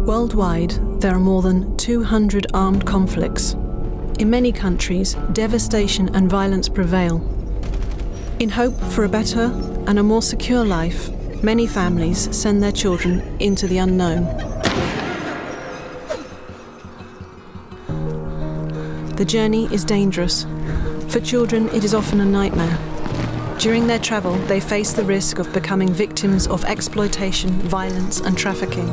Worldwide, there are more than 200 armed conflicts. In many countries, devastation and violence prevail. In hope for a better and a more secure life, many families send their children into the unknown. The journey is dangerous. For children, it is often a nightmare. During their travel, they face the risk of becoming victims of exploitation, violence, and trafficking.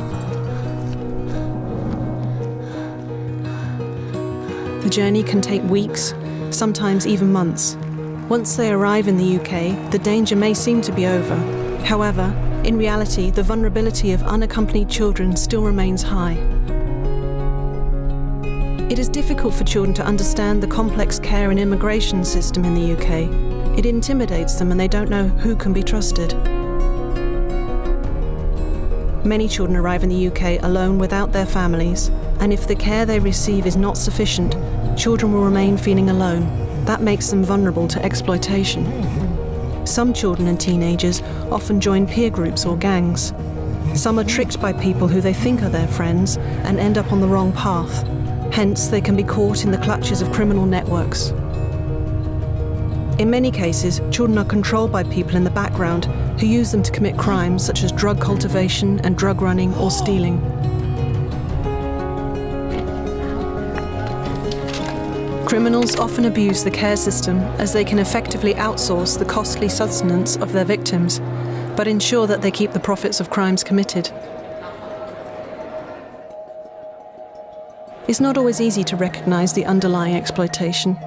The journey can take weeks, sometimes even months. Once they arrive in the UK, the danger may seem to be over. However, in reality, the vulnerability of unaccompanied children still remains high. It is difficult for children to understand the complex care and immigration system in the UK. It intimidates them and they don't know who can be trusted. Many children arrive in the UK alone without their families, and if the care they receive is not sufficient, children will remain feeling alone. That makes them vulnerable to exploitation. Some children and teenagers often join peer groups or gangs. Some are tricked by people who they think are their friends and end up on the wrong path. Hence, they can be caught in the clutches of criminal networks. In many cases, children are controlled by people in the background who use them to commit crimes such as drug cultivation and drug running or stealing. Criminals often abuse the care system as they can effectively outsource the costly sustenance of their victims, but ensure that they keep the profits of crimes committed. It's not always easy to recognise the underlying exploitation.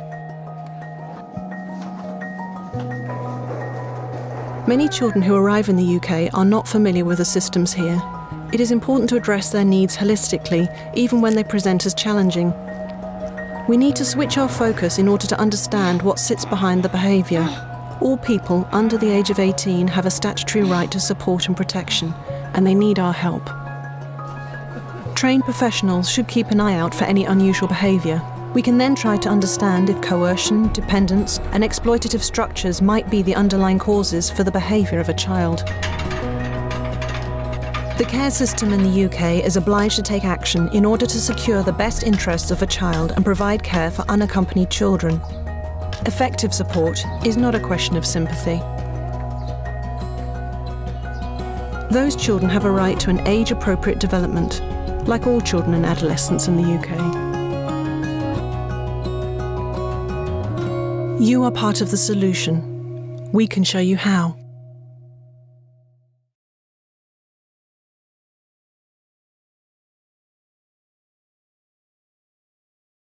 Many children who arrive in the UK are not familiar with the systems here. It is important to address their needs holistically, even when they present as challenging. We need to switch our focus in order to understand what sits behind the behaviour. All people under the age of 18 have a statutory right to support and protection, and they need our help. Trained professionals should keep an eye out for any unusual behaviour. We can then try to understand if coercion, dependence, and exploitative structures might be the underlying causes for the behaviour of a child. The care system in the UK is obliged to take action in order to secure the best interests of a child and provide care for unaccompanied children. Effective support is not a question of sympathy. Those children have a right to an age-appropriate development, like all children and adolescents in the UK. You are part of the solution. We can show you how.